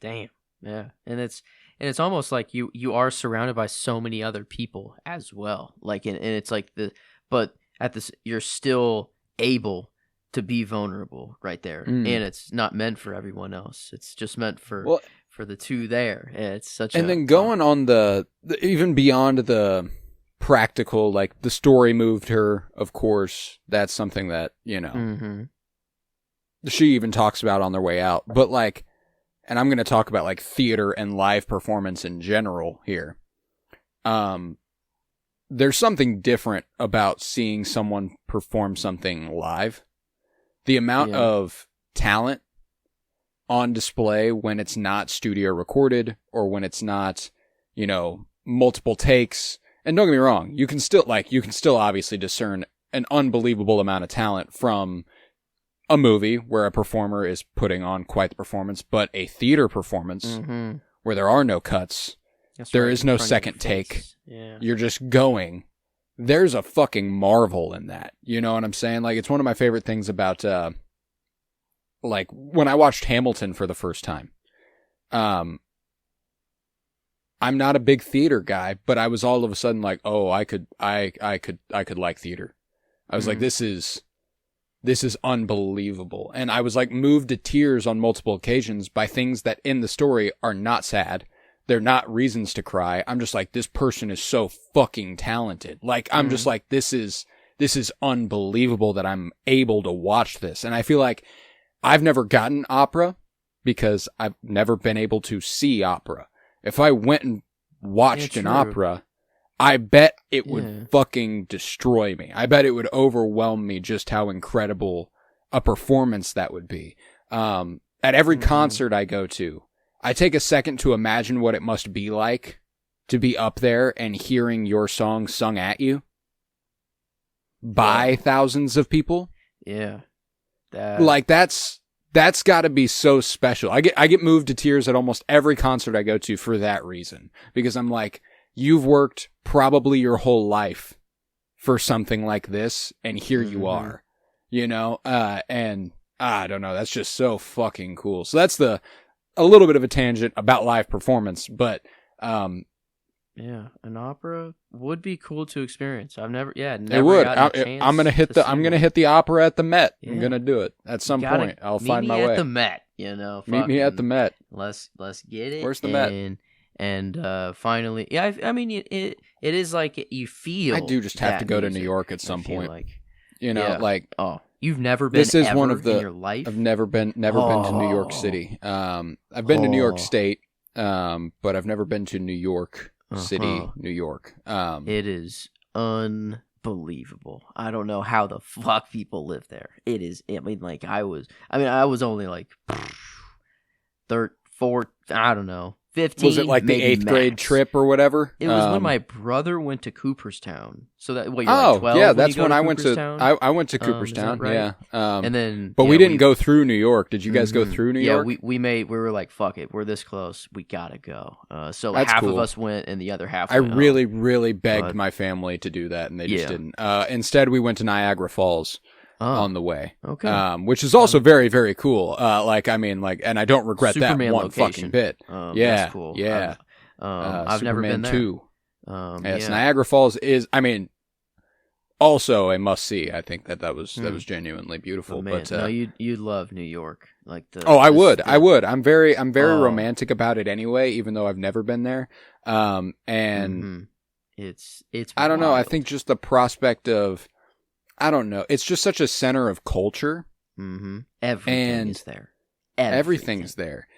damn. Yeah. And it's almost like you are surrounded by so many other people as well. Like, and it's like but at this, you're still able to be vulnerable right there. And it's not meant for everyone else. It's just meant for the two there. And it's such and then going on the even beyond the practical, like the story moved her, of course, that's something that, you know, she even talks about on their way out. But like, and I'm going to talk about like theater and live performance in general here. There's something different about seeing someone perform something live. The amount of talent on display when it's not studio recorded or when it's not, you know, multiple takes. And don't get me wrong, you can still obviously discern an unbelievable amount of talent from a movie where a performer is putting on quite the performance, but a theater performance where there are no cuts, there is no second take. Yeah. You're just going. There's a fucking marvel in that. You know what I'm saying? Like, it's one of my favorite things about, like, when I watched Hamilton for the first time. I'm not a big theater guy, but I was all of a sudden like, oh, I could like theater. I was like, this is unbelievable. And I was like moved to tears on multiple occasions by things that in the story are not sad. They're not reasons to cry. I'm just like, this person is so fucking talented. Like, I'm just like, this is unbelievable that I'm able to watch this. And I feel like I've never gotten opera because I've never been able to see opera. If I went and watched an opera, I bet it would fucking destroy me. I bet it would overwhelm me just how incredible a performance that would be. At every concert I go to, I take a second to imagine what it must be like to be up there and hearing your song sung at you by thousands of people. Yeah. Like, that's got to be so special. I get moved to tears at almost every concert I go to for that reason. Because I'm like, you've worked probably your whole life for something like this, and here you are. You know? And I don't know, that's just so fucking cool. So that's a little bit of a tangent about live performance, but yeah, an opera would be cool to experience. I've never it would. I'm gonna hit the opera at the Met. Yeah. I'm gonna do it at some point. I'll find my way. Meet me at the Met. You know, meet me at the Met. Let's get it. Where's the Met? And finally, yeah. I mean, it is like you feel. I do just have to go to New York at some point. Like, you know, like you've never been. This is ever one of the. In your life? I've never been to New York City. I've been to New York State, but I've never been to New York City, New York. It is unbelievable. I don't know how the fuck people live there. It is. I mean, like I was only like 4. I don't know. 15. Was it like the 8th grade trip or whatever? It was when my brother went to Cooperstown. So that you're like 12 yeah, that's when I went to. I went to Cooperstown. Right? Yeah, and then, but we didn't go through New York. Did you guys go through New York? Yeah, we were like, fuck it, we're this close, we gotta go. So that's half cool. of us went, and the other half. I really begged my family to do that, and they just didn't. Instead, we went to Niagara Falls. On the way. Okay. Which is also very, very cool. Like, I mean, like, and I don't regret Superman that one location. fucking bit. Yeah. That's cool. Yeah. I've never been there. 2. Yes, Niagara Falls is, I mean, also a must see. I think that was genuinely beautiful. But no, you'd love New York. Like I would. I'm very romantic about it anyway, even though I've never been there. And it's I don't know. I think just the prospect of, I don't know. It's just such a center of culture. Everything is there. Everything's there.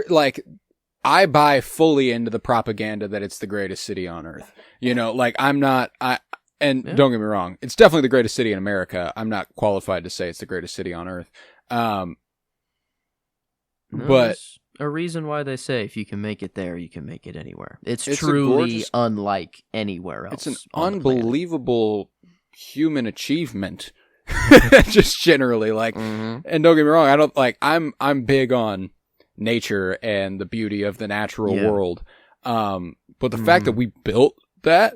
Like, I buy fully into the propaganda that it's the greatest city on earth. You know, like don't get me wrong, it's definitely the greatest city in America. I'm not qualified to say it's the greatest city on earth. But there's a reason why they say if you can make it there, you can make it anywhere. It's truly unlike anywhere else. It's an unbelievable human achievement. Just generally, like, and don't get me wrong, I don't like. I'm big on nature and the beauty of the natural world. But the fact that we built that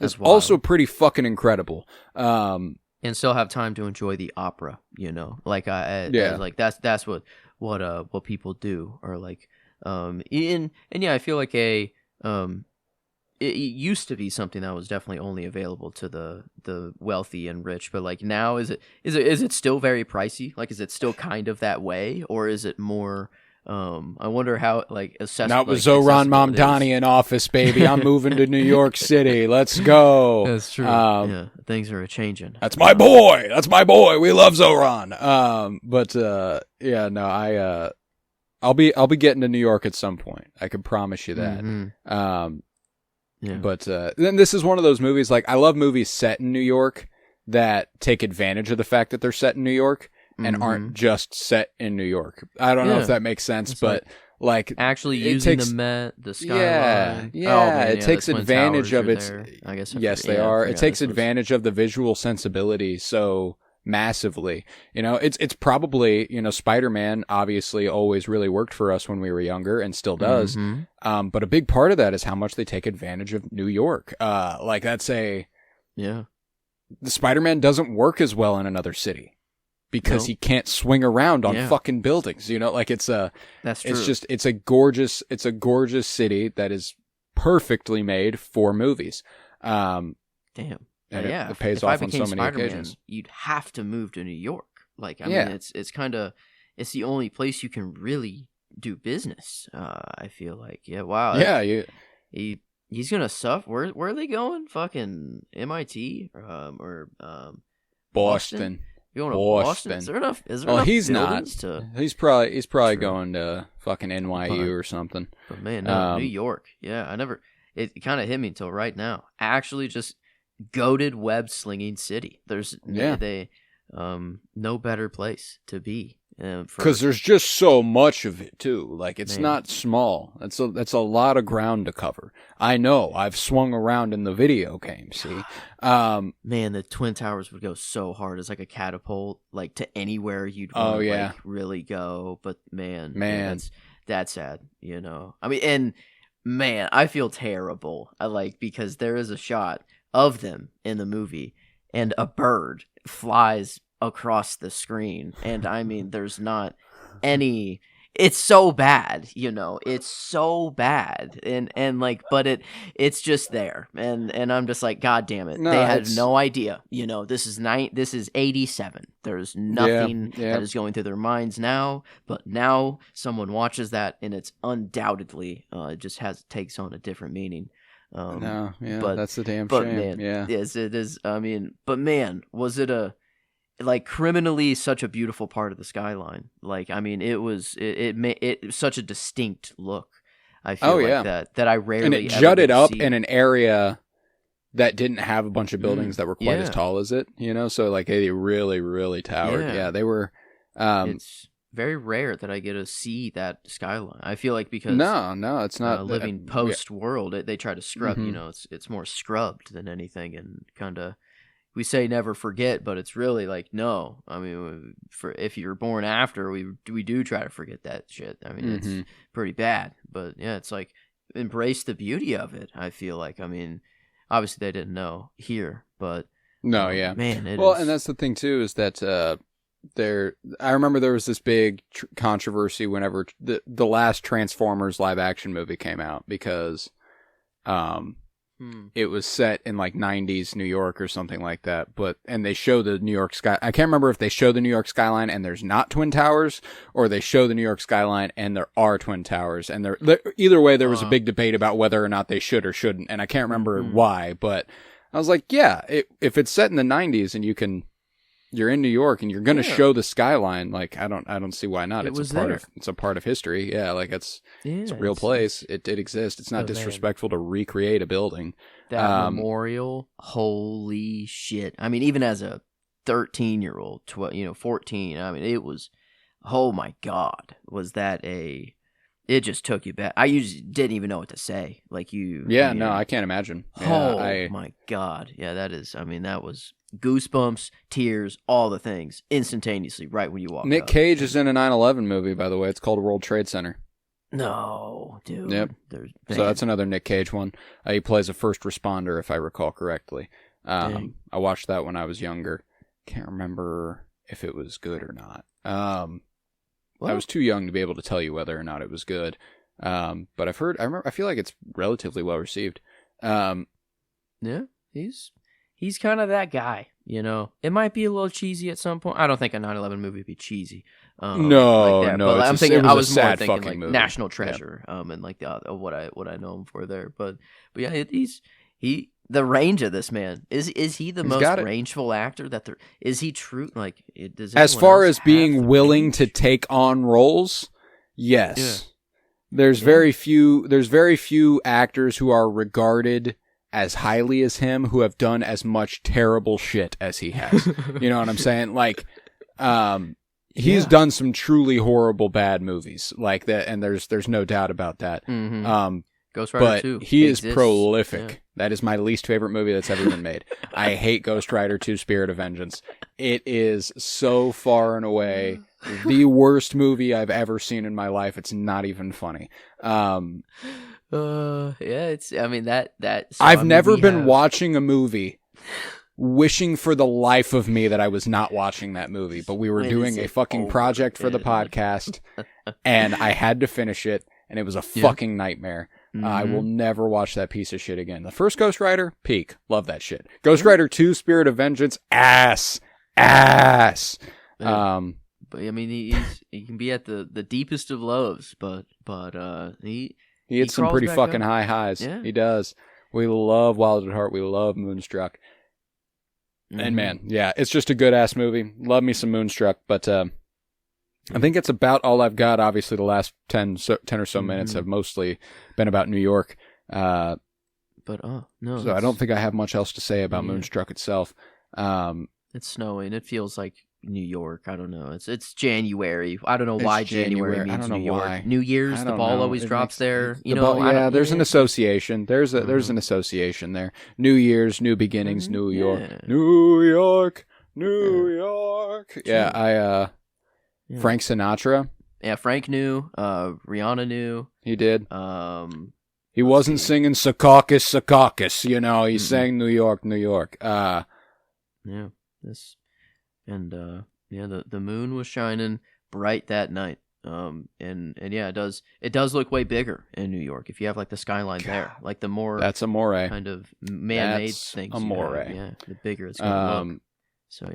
is also pretty fucking incredible. And still have time to enjoy the opera, like like that's what people do, or like, and yeah, I feel like it used to be something that was definitely only available to the wealthy and rich, but like now is it still very pricey? Like, is it still kind of that way, or is it more? I wonder how like accessible. Not with Zoran Mamdani in office, baby. I'm moving to New York City. Let's go. That's true. Yeah, things are changing. That's my boy. That's my boy. We love Zoran. But yeah, no, I'll be getting to New York at some point. I can promise you that. Yeah. But then this is one of those movies, like, I love movies set in New York that take advantage of the fact that they're set in New York and aren't just set in New York. I don't know if that makes sense, but like actually using the Met, the skyline. It takes advantage of its. I guess yes, they are. It takes advantage of the visual sensibility so massively. It's probably, Spider-Man obviously always really worked for us when we were younger and still does. But a big part of that is how much they take advantage of New York. The Spider-Man doesn't work as well in another city because he can't swing around on fucking buildings. That's true. It's a gorgeous city that is perfectly made for movies. Damn. And yeah, it pays if off I on so many Spider-Man, occasions. You'd have to move to New York. Like, I mean, it's kind of, it's the only place you can really do business. I feel like, wow. Yeah, he's gonna suffer. Where are they going? Fucking MIT or Boston. You going to Boston? Is there enough? He's not. He's probably going to fucking NYU or something. But man, no, New York. Yeah, I never. It kind of hit me until right now. Actually, just goated web slinging city. There's no better place to be, because there's just so much of it too. Like, it's not small. That's a lot of ground to cover. I know. I've swung around in the video game. See, man, the Twin Towers would go so hard as like a catapult, like to anywhere you'd want to like really go. But man, that's sad. I mean, and man, I feel terrible. Because there is a shot of them in the movie and a bird flies across the screen, and I mean, there's not any. It's so bad, it's so bad, and like, but it's just there, and I'm just like, God damn it, they had no idea, this is 87. There's nothing that is going through their minds now, but now someone watches that, and it's undoubtedly it just takes on a different meaning. That's the damn shame. Man, yes, it is. I mean, but man, was it criminally such a beautiful part of the skyline? Like, I mean, it was such a distinct look. I feel that I rarely, and it jutted up in an area that didn't have a bunch of buildings that were quite as tall as it. So like they really, really towered. Yeah, they were. It's very rare that I get to see that skyline. I feel like because no, it's not living post world. They try to scrub. It's more scrubbed than anything, and kind of. We say never forget, but it's really like, no. I mean, if you're born after, we do try to forget that shit. I mean, it's pretty bad. But yeah, it's like, embrace the beauty of it, I feel like. I mean, obviously they didn't know here, but man, and that's the thing too, is that I remember there was this big controversy whenever the last Transformers live action movie came out, because it was set in like 90s New York or something like that, and they show the New York sky. I can't remember if they show the New York skyline and there's not Twin Towers, or they show the New York skyline and there are Twin Towers. And either way, there was a big debate about whether or not they should or shouldn't. And I can't remember why, but I was like, if it's set in the 90s and you're in New York and you're going to show the skyline, like, I don't see why not. It's a part of history. Yeah. Like it's a real place. It did exist. It's not disrespectful to recreate a building. That memorial. Holy shit. I mean, even as a 13-year-old, 14, I mean, it was, oh my God, was that it just took you back. I usually didn't even know what to say. Like you. Yeah, no, I can't imagine. Yeah, my God. Yeah, that is. I mean, that was goosebumps, tears, all the things instantaneously right when you walk. Nick Cage is in a 9/11 movie, by the way. It's called World Trade Center. No, dude. Yep. So that's another Nick Cage one. He plays a first responder, if I recall correctly. I watched that when I was younger. Can't remember if it was good or not. I was too young to be able to tell you whether or not it was good. But I've heard. I feel like it's relatively well received. Yeah, he's kind of that guy. You know, it might be a little cheesy at some point. I don't think a 9/11 movie would be cheesy. No. But I'm thinking. I was more thinking like movie. National Treasure. And like what I know him for there. But yeah, he. The range of this man is he the most rangeful actor that there is? He true like does as far as being willing to take on roles? Yes. Yeah. There's very few actors who are regarded as highly as him who have done as much terrible shit as he has. You know what I'm saying? Like, he's done some truly horrible bad movies like that, and there's no doubt about that. Mm-hmm. Ghost Rider 2 he is prolific. Yeah. That is my least favorite movie that's ever been made. I hate Ghost Rider 2 Spirit of Vengeance. It is so far and away the worst movie I've ever seen in my life. It's not even funny. It's, I mean, that. So, I've never been watching a movie wishing for the life of me that I was not watching that movie, but we were doing a fucking project for the podcast and I had to finish it and it was a fucking nightmare. Mm-hmm. I will never watch that piece of shit again. The first Ghost Rider, peak. Love that shit. Ghost Rider 2, Spirit of Vengeance, ass. But I mean, he can be at the deepest of lows, but he had some pretty fucking high highs. Yeah. He does. We love Wild at Heart. We love Moonstruck. Mm-hmm. And man, yeah, it's just a good ass movie. Love me some Moonstruck, but I think it's about all I've got. Obviously, the last 10 or so minutes have mostly been about New York. No. So I don't think I have much else to say about Moonstruck itself. It's snowing. It feels like New York. I don't know. It's January. I don't know why January means New York. Why. New Year's, the ball always drops there. There's an association. There's an association there. New Year's, new beginnings, New York. Yeah. New York. New York. Yeah, Frank Sinatra. Yeah, Frank knew. Rihanna knew. He did. He wasn't singing Secaucus, you know. He sang New York, New York. The moon was shining bright that night. It does look way bigger in New York if you have like the skyline there, like the more that's amore kind of man-made things. Amore, the bigger it's gonna look. So I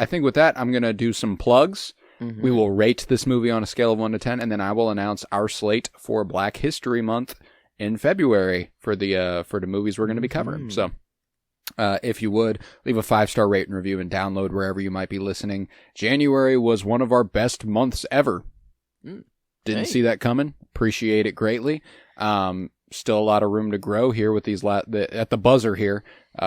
think with that, I'm going to do some plugs. Mm-hmm. We will rate this movie on a scale of 1 to 10, and then I will announce our slate for Black History Month in February for the movies we're going to be covering. So if you would, leave a 5-star rate and review and download wherever you might be listening. January was one of our best months ever. Didn't see that coming. Appreciate it greatly. Still a lot of room to grow here with these at the buzzer here.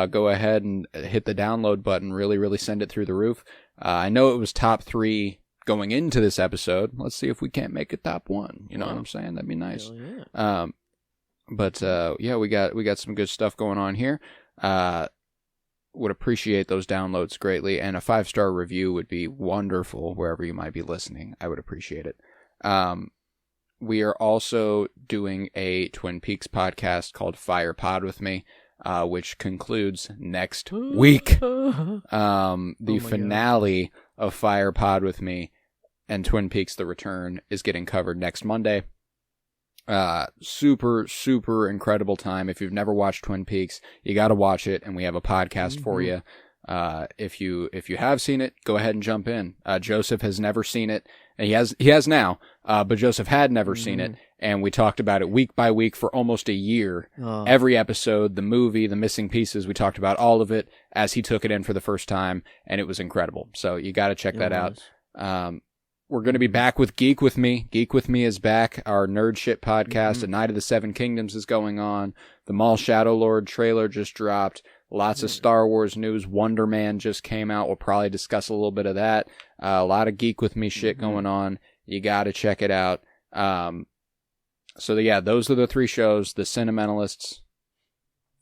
Go ahead and hit the download button. Really, really send it through the roof. I know it was top 3 going into this episode. Let's see if we can't make it top 1. You know what I'm saying? That'd be nice. Yeah. We got some good stuff going on here. Would appreciate those downloads greatly, and a 5-star review would be wonderful wherever you might be listening. I would appreciate it. We are also doing a Twin Peaks podcast called Fire Pod with Me, which concludes next week. The finale of Fire Pod with Me and Twin Peaks The Return is getting covered next Monday. Super, super incredible time. If you've never watched Twin Peaks, you got to watch it, and we have a podcast for you. If you have seen it, go ahead and jump in. Joseph has never seen it, and he has now, but Joseph had never seen it, and we talked about it week by week for almost a year. Every episode, the movie, the missing pieces, we talked about all of it as he took it in for the first time, and it was incredible. So you got to check that out. We're going to be back with Geek With Me. Geek With Me is back. Our nerd shit podcast, A Night of the Seven Kingdoms is going on. The Maul Shadow Lord trailer just dropped. Lots of Star Wars news. Wonder Man just came out. We'll probably discuss a little bit of that. A lot of Geek With Me shit going on. You got to check it out. So those are the 3 shows: The Sentimentalists,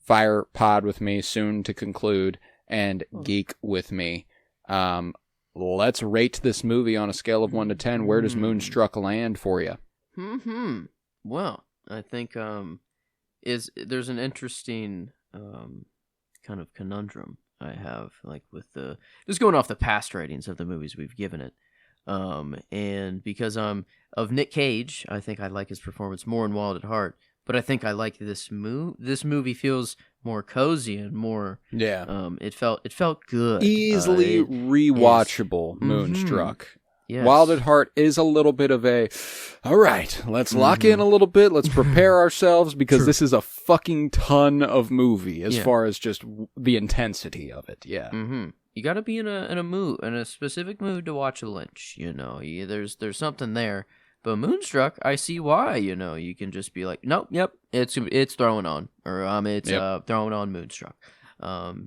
Fire Pod with me, soon to conclude, and Geek with me. Let's rate this movie on a scale of 1 to 10. Where does Moonstruck land for you? Well, I think there's an interesting kind of conundrum I have, like with just going off the past ratings of the movies we've given it. And because of Nick Cage, I think I like his performance more in Wild at Heart, but I think I like this movie feels more cozy and more it felt good. Easily rewatchable Moonstruck. Yes. Wild at Heart is a little bit of all right, let's lock in a little bit, let's prepare ourselves, because this is a fucking ton of movie as far as just the intensity of it. Yeah. You got to be in a mood, in a specific mood to watch a Lynch. There's something there. But Moonstruck, I see why. You can just be like, nope, yep, it's throwing on, or it's throwing on Moonstruck.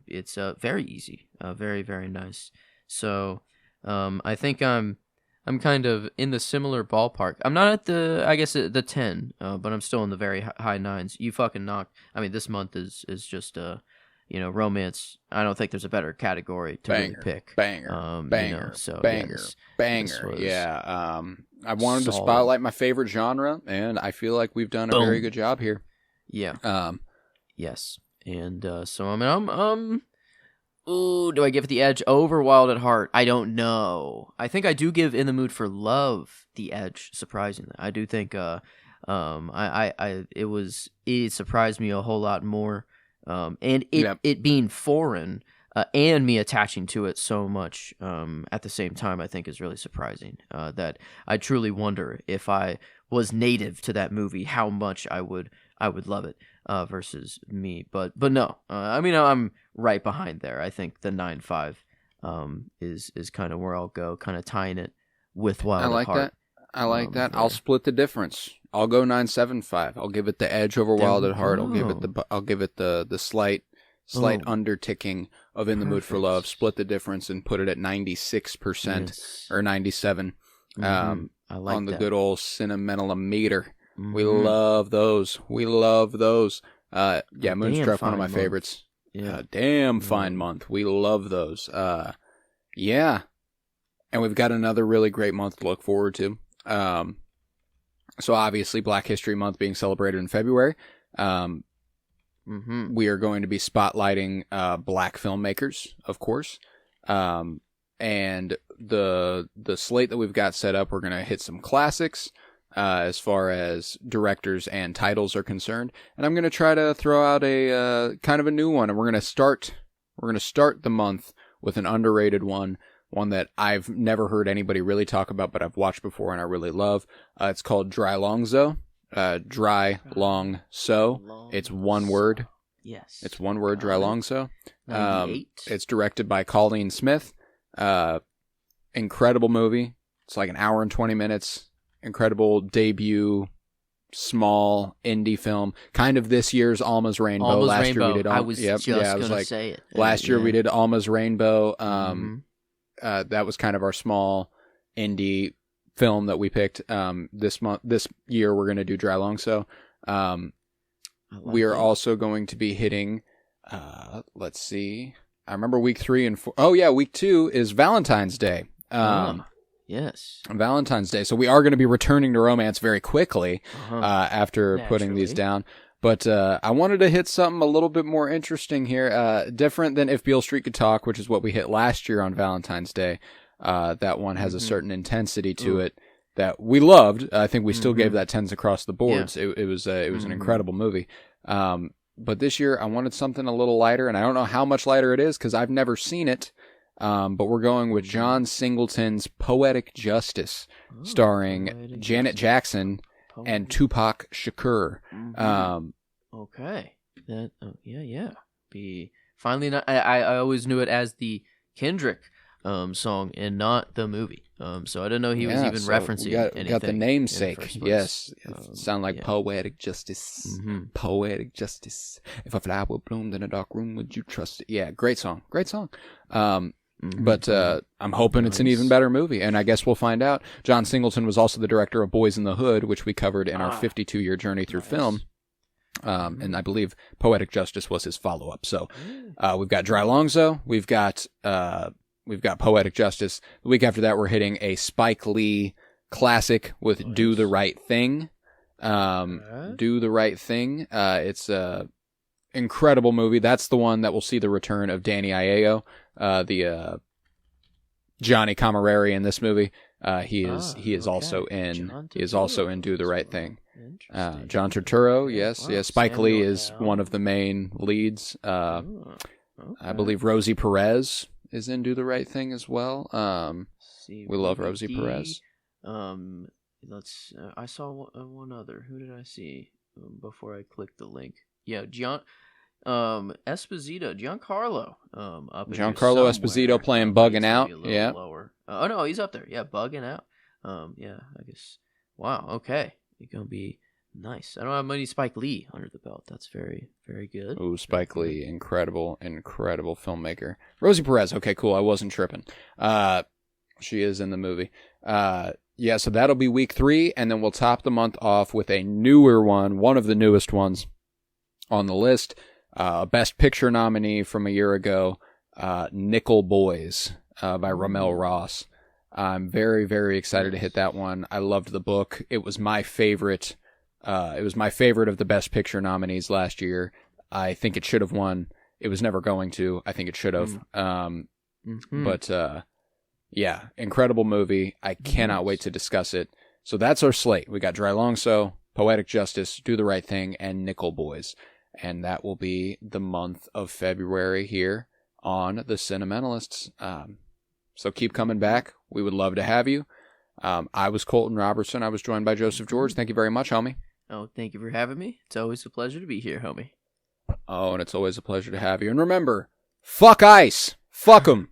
It's very easy, very very nice. So, I think I'm kind of in the similar ballpark. I'm not at the 10, but I'm still in the very high 9s. You fucking knocked. I mean, this month is just romance. I don't think there's a better category to really pick. Banger. Yeah. I wanted to spotlight my favorite genre, and I feel like we've done a very good job here. Yeah. Yes. And so I mean, do I give it the edge over Wild at Heart? I don't know. I think I do give In the Mood for Love the edge. Surprisingly, I do think. It surprised me a whole lot more. And it being foreign, and me attaching to it so much at the same time, I think is really surprising. That I truly wonder if I was native to that movie, how much I would love it versus me. But no, I mean, I'm right behind there. I think the 9.5 is kind of where I'll go, kind of tying it with Wild at Heart. I like that. I'll split the difference. I'll go 9.75. I'll give it the edge over Wild at Heart. I'll give it the slight underticking of In the Mood for Love. Split the difference and put it at 96% or 97. I like on the good old Cinementialometer. We love those. Moonstruck, one of my favorites. Yeah, damn fine month. We love those. Yeah, and we've got another really great month to look forward to. So obviously Black History Month being celebrated in February. We are going to be spotlighting black filmmakers, of course. And the slate that we've got set up, we're going to hit some classics as far as directors and titles are concerned. And I'm going to try to throw out a kind of a new one. And we're going to start the month with an underrated one that I've never heard anybody really talk about, but I've watched before and I really love. It's called Dry Long So. Dry Long So. It's one word. Yes. It's one word, Dry Long So. 98. It's directed by Colleen Smith. Incredible movie. It's like an hour and 20 minutes. Incredible debut, small indie film. Kind of this year's Alma's Rainbow. Last year we did. I was just going to say it. Last year we did Alma's Rainbow. That was kind of our small indie film that we picked. This year we're going to do Dry Long So. We are also going to be hitting, let's see. I remember week 3 and 4. Oh yeah, week 2 is Valentine's Day. Yes. Valentine's Day. So we are going to be returning to romance very quickly after putting these down. But I wanted to hit something a little bit more interesting here, different than If Beale Street Could Talk, which is what we hit last year on Valentine's Day. That one has a certain intensity to it that we loved. I think we still gave that 10s across the boards. Yeah. It was an incredible movie. But this year I wanted something a little lighter, and I don't know how much lighter it is because I've never seen it. But we're going with John Singleton's Poetic Justice, starring Janet Jackson and Tupac Shakur. Okay. Be finally not. I always knew it as the Kendrick song and not the movie. So I didn't know he was even referencing anything. Got the namesake. Yes. Sound like Poetic Justice. Poetic Justice. If a flower bloomed in a dark room, would you trust it? Yeah, great song. But I'm hoping it's an even better movie, and I guess we'll find out. John Singleton was also the director of Boys in the Hood, which we covered in our 52-year journey through film. And I believe Poetic Justice was his follow-up. So we've got Dry Longzo, we've got Poetic Justice. The week after that, we're hitting a Spike Lee classic with Do the Right Thing. Do the Right Thing. It's a incredible movie. That's the one that will see the return of Danny Aiello, the Johnny Camerari in this movie. He is also in Do the Right Thing. John Turturro, yes. Spike Lee is one of the main leads. I believe Rosie Perez is in Do the Right Thing as well. We love Rosie Perez. I saw one other. Who did I see before I clicked the link? Yeah, Esposito, Giancarlo. Giancarlo Esposito playing Bugging Out. Yeah. Lower. Oh no, he's up there. Yeah, Bugging Out. Yeah, I guess. Wow. Okay, it's gonna be nice. I don't have many Spike Lee under the belt. That's very, very good. Ooh, Spike Lee, incredible filmmaker. Rosie Perez. Okay, cool. I wasn't tripping. She is in the movie. Yeah, so that'll be week 3, and then we'll top the month off with a newer one of the newest ones on the list. Best Picture nominee from a year ago, Nickel Boys by Ramel Ross. I'm very, very excited to hit that one. I loved the book. It was my favorite. It was my favorite of the Best Picture nominees last year. I think it should have won. It was never going to. I think it should have. But yeah, incredible movie. I cannot wait to discuss it. So that's our slate. We got Dry Longso, Poetic Justice, Do the Right Thing, and Nickel Boys. And that will be the month of February here on The Cinementalists. So keep coming back. We would love to have you. I was Colton Robertson. I was joined by Joseph George. Thank you very much, homie. Oh, thank you for having me. It's always a pleasure to be here, homie. Oh, and it's always a pleasure to have you. And remember, fuck ICE. Fuck 'em.